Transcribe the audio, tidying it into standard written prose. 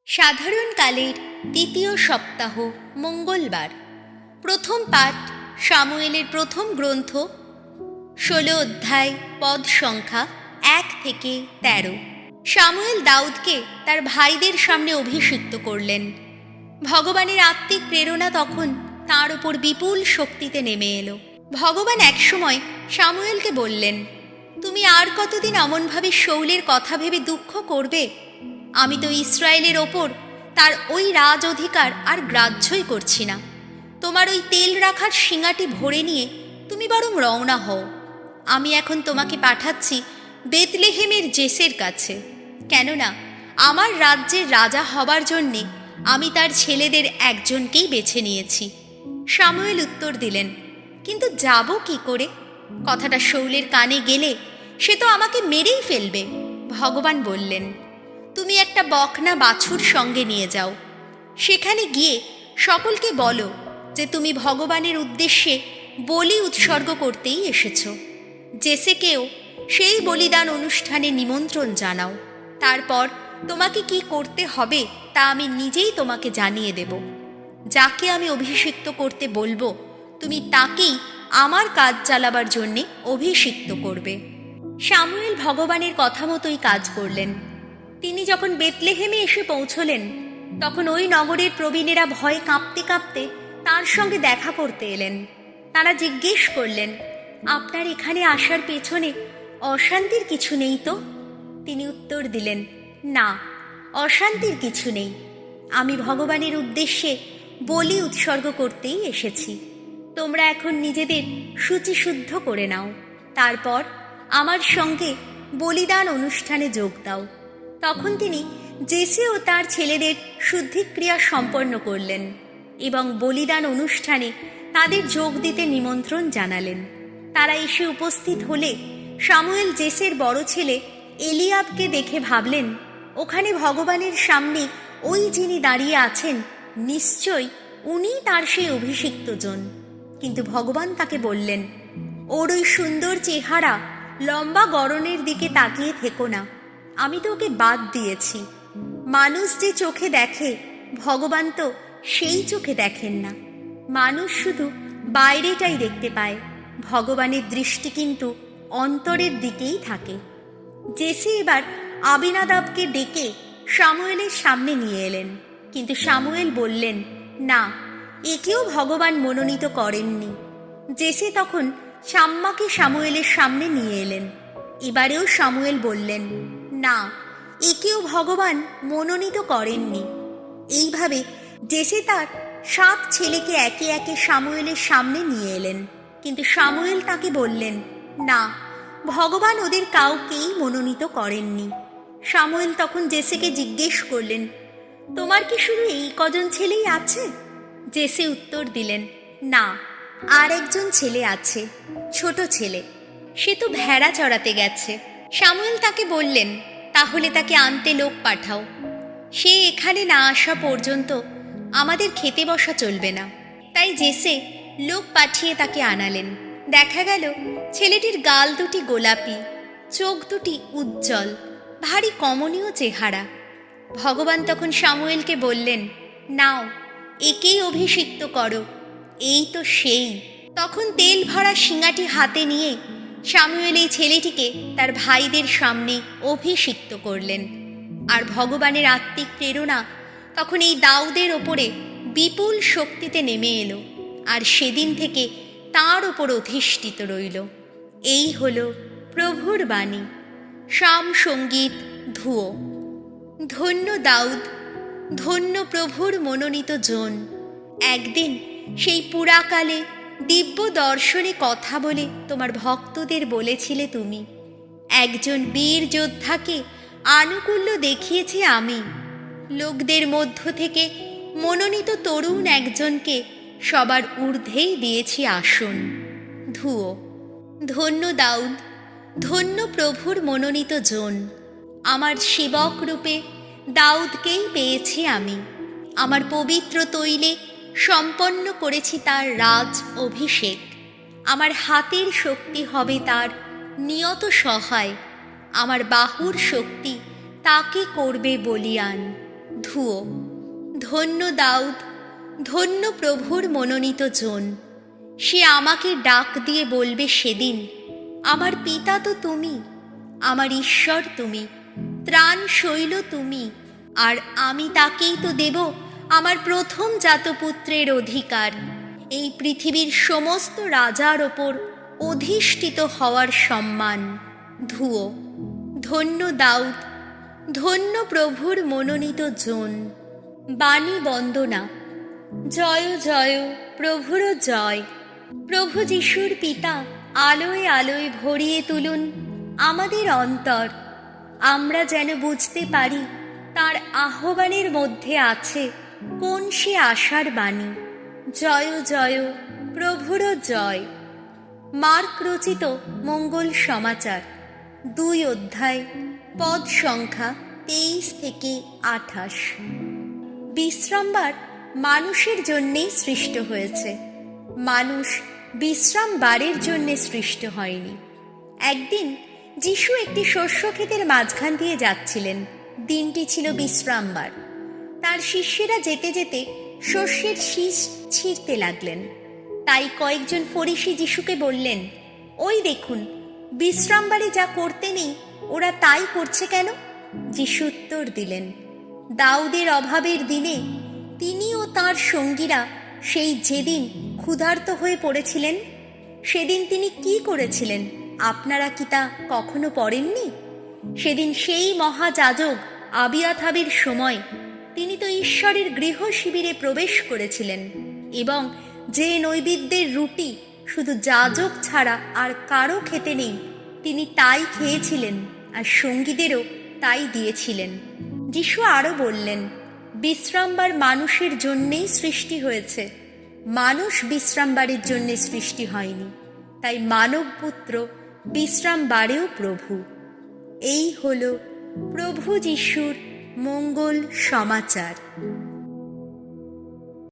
সাধারণকালের দ্বিতীয় সপ্তাহ মঙ্গলবার। প্রথম পাঠ সামুয়েলের প্রথম গ্রন্থ 16 অধ্যায়, পদ সংখ্যা 1 থেকে 13। সামুয়েল দাউদকে তার ভাইদের সামনে অভিষিক্ত করলেন। ভগবানের আত্মিক প্রেরণা তখন তাঁর উপর বিপুল শক্তিতে নেমে এলো। ভগবান একসময় সামুয়েলকে বললেন, তুমি আর কতদিন এমনভাবে শৌলের কথা ভেবে দুঃখ করবে? আমি তো ইসরায়েলের ওপর তার ওই রাজ অধিকার আর গ্রাহ্যই করছি না। তোমার ওই তেল রাখার শিঙাটি ভরে নিয়ে তুমি বরং রওনা হও। আমি এখন তোমাকে পাঠাচ্ছি বেতলেহেমের জেসের কাছে, কেননা আমার রাজ্যের রাজা হবার জন্যে আমি তার ছেলেদের একজনকেই বেছে নিয়েছি। সামুয়েল উত্তর দিলেন, কিন্তু যাব কি করে? কথাটা শৌলের কানে গেলে সে তো আমাকে মেরেই ফেলবে। ভগবান বললেন, তুমি একটা বকনা বাছুর সঙ্গে নিয়ে যাও। সেখানে গিয়ে সকলকে বলো যে তুমি ভগবানের উদ্দেশ্যে বলি উৎসর্গ করতেই এসেছ। জেসেকেও সেই বলিদান অনুষ্ঠানে নিমন্ত্রণ জানাও। তারপর তোমাকে কি করতে হবে তা আমি নিজেই তোমাকে জানিয়ে দেব। যাকে আমি অভিষিক্ত করতে বলবো তুমি তাকেই আমার কাজ চালাবার জন্যে অভিষিক্ত করবে। সামুয়েল ভগবানের কথা মতোই কাজ করলেন। তিনি যখন বেতলেহেমে এসে পৌঁছলেন, তখন ওই নগরের প্রবীণেরা ভয়ে কাঁপতে কাঁপতে তার সঙ্গে দেখা করতে এলেন। তারা জিজ্ঞেস করলেন, আপনার এখানে আসার পেছনে অশান্তির কিছু নেই তো? তিনি উত্তর দিলেন, না, অশান্তির কিছু নেই। আমি ভগবানের উদ্দেশ্যে বলি উৎসর্গ করতেই এসেছি। তোমরা এখন নিজেদের শুচিশুদ্ধ করে নাও, তারপর আমার সঙ্গে বলিদান অনুষ্ঠানে যোগ দাও। তখন তিনি জেসে ও তার ছেলেদের শুদ্ধিক্রিয়া সম্পন্ন করলেন এবং বলিদান অনুষ্ঠানে তাদের যোগ দিতে নিমন্ত্রণ জানালেন। তারা এসে উপস্থিত হলে সামুয়েল জেসের বড় ছেলে এলিয়াবকে দেখে ভাবলেন, ওখানে ভগবানের সামনে ওই যিনি দাঁড়িয়ে আছেন, নিশ্চয়ই উনি তার সেই অভিষিক্ত জন। কিন্তু ভগবান তাকে বললেন, ওর ওই সুন্দর চেহারা লম্বা গড়নের দিকে তাকিয়ে থেকো না। আমি তো ওকে বাদ দিয়েছি। মানুষ যে চোখে দেখে, ভগবান তো সেই চোখে দেখেন না। মানুষ শুধু বাইরেটাই দেখতে পায়, ভগবানের দৃষ্টি কিন্তু অন্তরের দিকেই থাকে। জেসে এবার আবিনাদাবকে ডেকে সামুয়েলের সামনে নিয়ে এলেন। কিন্তু সামুয়েল বললেন, না, একেও ভগবান মনোনীত করেননি। জেসে তখন শাম্মাকে সামুয়েলের সামনে নিয়ে এলেন। এবারেও সামুয়েল বললেন, না, একেও ভগবান মনোনীত করেননি। এইভাবে জেসে তার 7 ছেলেকে একে একে সামুয়েলের সামনে নিয়ে এলেন। কিন্তু সামুয়েল তাকে বললেন, না, ভগবান ওদের কাউকেই মনোনীত করেননি। সামুয়েল তখন জেসেকে জিজ্ঞেস করলেন, তোমার কি শুধু এই কজন ছেলেই আছে? জেসে উত্তর দিলেন, না, আর একজন ছেলে আছে, ছোট ছেলে। সে তো ভেড়া চড়াতে গেছে। সামুয়েল তাকে বললেন, তাহলে তাকে আনতে লোক পাঠাও। সে এখানে না আসা পর্যন্ত আমাদের খেতে বসা চলবে না। তাই জেসে লোক পাঠিয়ে তাকে আনালেন। দেখা গেল ছেলেটির গাল দুটি গোলাপি, চোখ দুটি উজ্জ্বল, ভারী কমনীয় চেহারা। ভগবান তখন সামুয়েলকে বললেন, নাও, একেই অভিষিক্ত করো, এই তো সেই। তখন তেল ভরা শিঙাটি হাতে নিয়ে সামুয়েল এই ছেলেটিকে তার ভাইদের সামনে অভিষিক্ত করলেন। আর ভগবানের আত্মিক প্রেরণা তখন এই দাউদের ওপরে বিপুল শক্তিতে নেমে এলো, আর সেদিন থেকে তাঁর ওপর অধিষ্ঠিত রইল। এই হল প্রভুর বাণী। সাম সঙ্গীত ধুয়ো। ধন্য দাউদ, ধন্য প্রভুর মনোনীত জন। একদিন সেই পুরাকালে দিব্য দর্শনে কথা বলে তোমার ভক্তদের বলেছিলে তুমি, একজন বীর যোদ্ধাকে আনুকূল্য দেখিয়েছি আমি। লোকদের মধ্য থেকে মনোনীত তরুণ একজনকে সবার ঊর্ধ্বেই দিয়েছি আসন। ধুয়ো। ধন্য দাউদ, ধন্য প্রভুর মনোনীত জন। আমার সেবক রূপে দাউদকেই পেয়েছি আমি। আমার পবিত্র তৈলে সম্পন্ন করেছি তার রাজ অভিষেক। আমার হাতের শক্তি হবে তার নিয়ত সহায়। আমার বাহুর শক্তি তাকে করবে বলিয়ান। ধুয়ো। ধন্য দাউদ, ধন্য প্রভুর মনোনীত জন। সে আমাকে ডাক দিয়ে বলবে সেদিন, আমার পিতা তো তুমি, আমার ঈশ্বর তুমি, ত্রাণ শৈল তুমি, আর আমি তাকেই তো দেব আমার প্রথম জাতপুত্রের অধিকার, এই পৃথিবীর সমস্ত রাজার ওপর অধিষ্ঠিত হওয়ার সম্মান। ধুয়ো। ধন্য দাউদ, ধন্য প্রভুর মনোনীত জন। বাণী বন্দনা। জয় জয় প্রভুর জয়। প্রভু যিশুর পিতা আলোয় আলোয় ভরিয়ে তুলুন আমাদের অন্তর, আমরা যেন বুঝতে পারি তার আহ্বানের মধ্যে আছে কোন সে আশার বাণী। জয় জয় প্রভুর জয়। মার্ক রচিত মঙ্গল সমাচার 2 অধ্যায়, পদ সংখ্যা 23 থেকে 28। বিশ্রামবার মানুষের জন্যেই সৃষ্ট হয়েছে, মানুষ বিশ্রামবারের জন্যে সৃষ্ট হয়নি। একদিন যিশু একটি শস্যক্ষেতের মাঝখান দিয়ে যাচ্ছিলেন। দিনটি ছিল বিশ্রামবার। তার শিষ্যেরা যেতে যেতে শস্যের শীষ ছিঁড়তে লাগলেন। তাই কয়েকজন ফরিসি যিশুকে বললেন, ওই দেখুন, বিশ্রামবারে যা করতে নেই ওরা তাই করছে কেন? যিশু উত্তর দিলেন, দাউদের অভাবের দিনে তিনি ও তাঁর সঙ্গীরা সেই যেদিন ক্ষুধার্ত হয়ে পড়েছিলেন, সেদিন তিনি কি করেছিলেন আপনারা কি তা কখনো পড়েননি? সেদিন সেই মহাযাজক আবিয়াথাবের সময় তিনি তো ঈশ্বরের গৃহ শিবিরে প্রবেশ করেছিলেন, এবং যে নৈবেদ্যের রুটি শুধু যাজক ছাড়া আর কারো খেতে নেই, তিনি তাই খেয়েছিলেন আর সঙ্গীদেরও তাই দিয়েছিলেন। যিশু আরও বললেন, বিশ্রামবার মানুষের জন্যেই সৃষ্টি হয়েছে, মানুষ বিশ্রামবারের জন্যে সৃষ্টি হয়নি। তাই মানবপুত্র বিশ্রামবারেও প্রভু। এই হল প্রভু যিশুর মঙ্গল সমাচার।